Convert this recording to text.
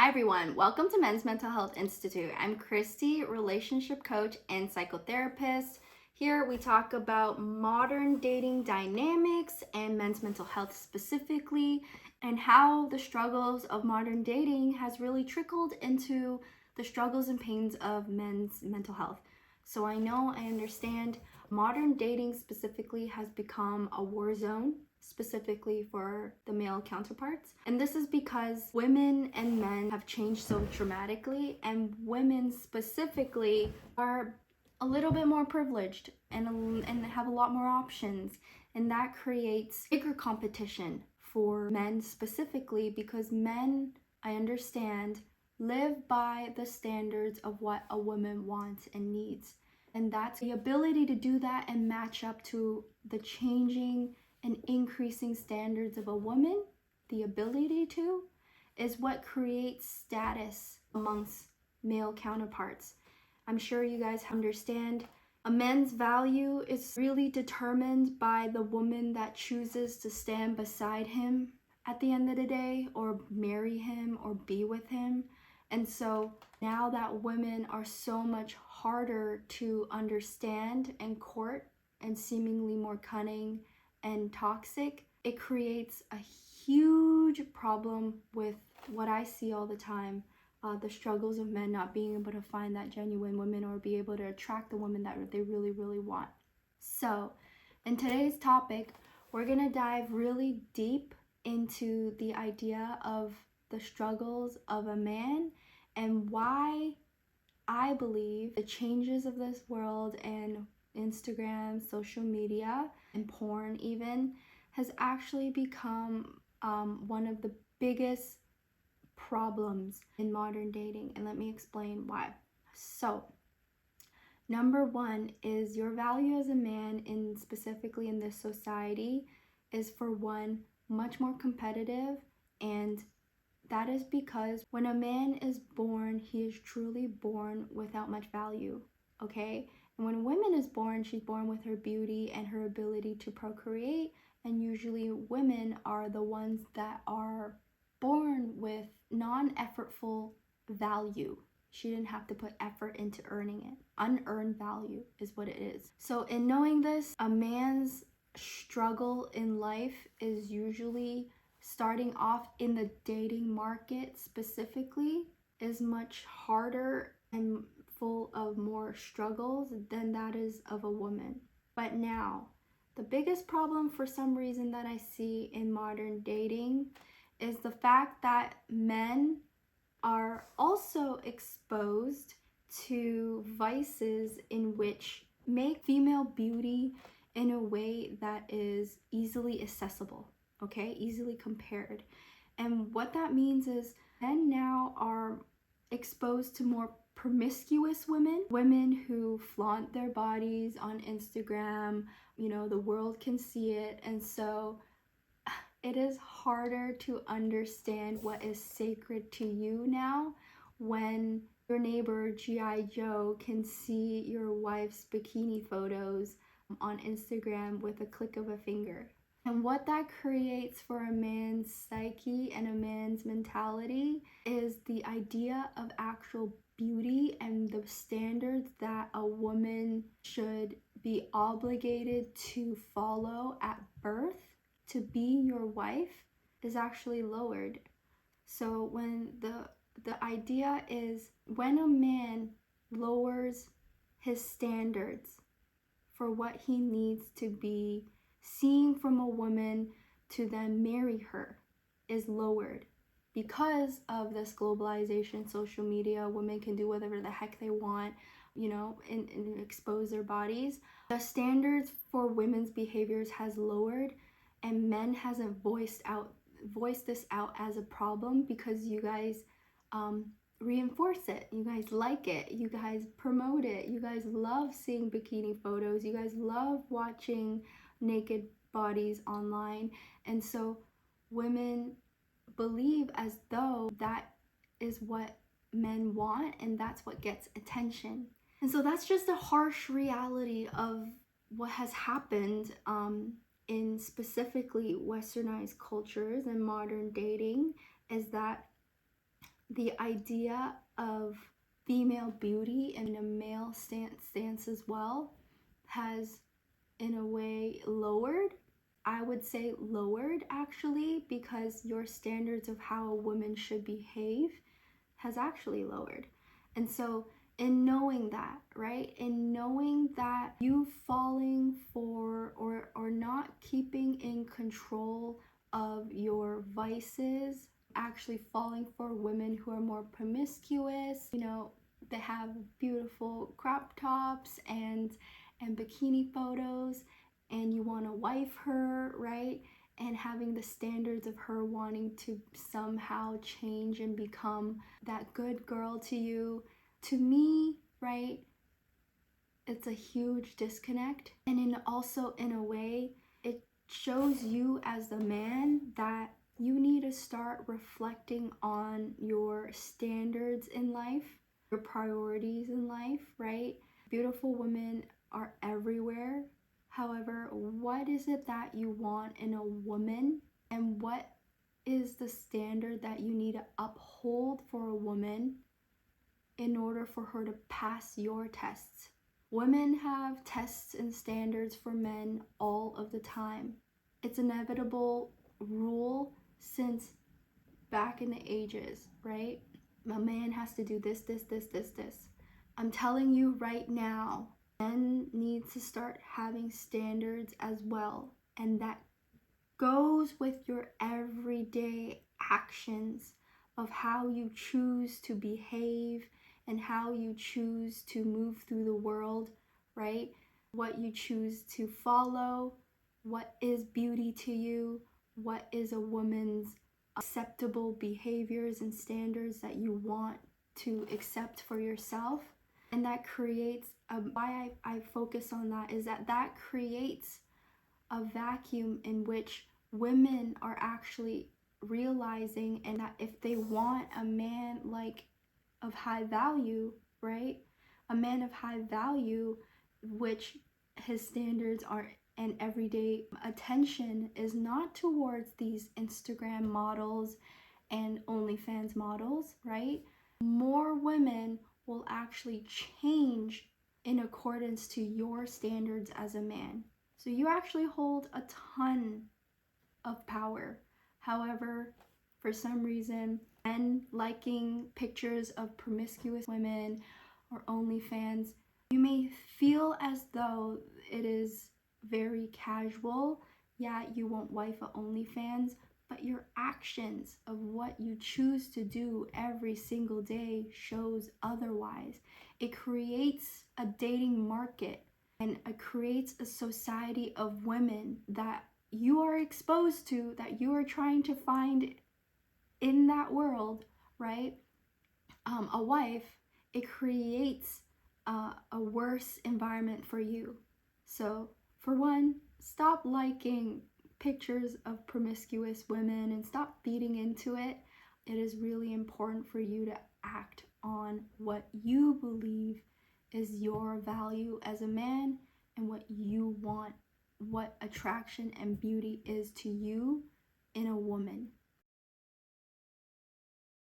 Hi everyone, welcome to Men's Mental Health Institute. I'm Christy, relationship coach and psychotherapist. Here we talk about modern dating dynamics and men's mental health specifically, and how the struggles of modern dating has really trickled into the struggles and pains of men's mental health. So I understand modern dating specifically has become a war zone specifically for the male counterparts. And this is because women and men have changed so dramatically, and women specifically are a little bit more privileged and have a lot more options. And that creates bigger competition for men specifically because men, I understand, live by the standards of what a woman wants and needs. And that's the ability to do that and match up to the changing and increasing standards of a woman, the ability to, is what creates status amongst male counterparts. I'm sure you guys understand a man's value is really determined by the woman that chooses to stand beside him at the end of the day, or marry him, or be with him. And so now that women are so much harder to understand and court and seemingly more cunning and toxic, it creates a huge problem with what I see all the time, the struggles of men not being able to find that genuine woman or be able to attract the woman that they really, really want. So in today's topic, we're gonna dive really deep into the idea of the struggles of a man and why I believe the changes of this world and Instagram, social media, and porn even has actually become one of the biggest problems in modern dating. And let me explain why. So, number one is your value as a man, specifically in this society, is for one, much more competitive, and that is because when a man is born, he is truly born without much value, okay? And when a woman is born, she's born with her beauty and her ability to procreate, and usually women are the ones that are born with non-effortful value. She didn't have to put effort into earning it. Unearned value is what it is. So in knowing this, a man's struggle in life is usually starting off in the dating market specifically is much harder and full of more struggles than that is of a woman. But now, the biggest problem for some reason that I see in modern dating is the fact that men are also exposed to vices in which make female beauty in a way that is easily accessible, okay, easily compared. And what that means is men now are exposed to more promiscuous women who flaunt their bodies on Instagram. The world can see it, and so it is harder to understand what is sacred to you now when your neighbor G.I. Joe can see your wife's bikini photos on Instagram with a click of a finger. And what that creates for a man's psyche and a man's mentality is the idea of actual beauty and the standards that a woman should be obligated to follow at birth to be your wife is actually lowered. So when the idea is when a man lowers his standards for what he needs to be seen from a woman to then marry her is lowered. Because of this globalization, social media, women can do whatever the heck they want, and expose their bodies. The standards for women's behaviors has lowered, and men hasn't voiced this out as a problem because you guys reinforce it. You guys like it. You guys promote it. You guys love seeing bikini photos. You guys love watching naked bodies online. And so women believe as though that is what men want and that's what gets attention. And so that's just a harsh reality of what has happened in specifically westernized cultures and modern dating, is that the idea of female beauty in a male stance as well has in a way lowered. I would say lowered actually, because your standards of how a woman should behave has actually lowered. And so in knowing that, right, in knowing that you falling for or not keeping in control of your vices, actually falling for women who are more promiscuous, you know, they have beautiful crop tops and bikini photos, and you want to wife her, right? And having the standards of her wanting to somehow change and become that good girl to you. To me, right, it's a huge disconnect. And also in a way, it shows you as the man that you need to start reflecting on your standards in life, your priorities in life, right? Beautiful women are everywhere. However, what is it that you want in a woman, and what is the standard that you need to uphold for a woman in order for her to pass your tests? Women have tests and standards for men all of the time. It's an inevitable rule since back in the ages, right? A man has to do this. I'm telling you right now, men need to start having standards as well. And that goes with your everyday actions of how you choose to behave and how you choose to move through the world, right? What you choose to follow, what is beauty to you, what is a woman's acceptable behaviors and standards that you want to accept for yourself. And that creates, why I focus on that is that creates a vacuum in which women are actually realizing, and that if they want a man like of high value, right? A man of high value, which his standards are and everyday attention is not towards these Instagram models and OnlyFans models, right? More women will actually change in accordance to your standards as a man. So you actually hold a ton of power. However, for some reason, men liking pictures of promiscuous women or OnlyFans, you may feel as though it is very casual. Yeah, you won't wife a OnlyFans, but your actions of what you choose to do every single day shows otherwise. It creates a dating market, and it creates a society of women that you are exposed to, that you are trying to find in that world, right? A wife. It creates a worse environment for you. So for one, stop liking pictures of promiscuous women and stop feeding into it. It is really important for you to act on what you believe is your value as a man and what you want, what attraction and beauty is to you in a woman.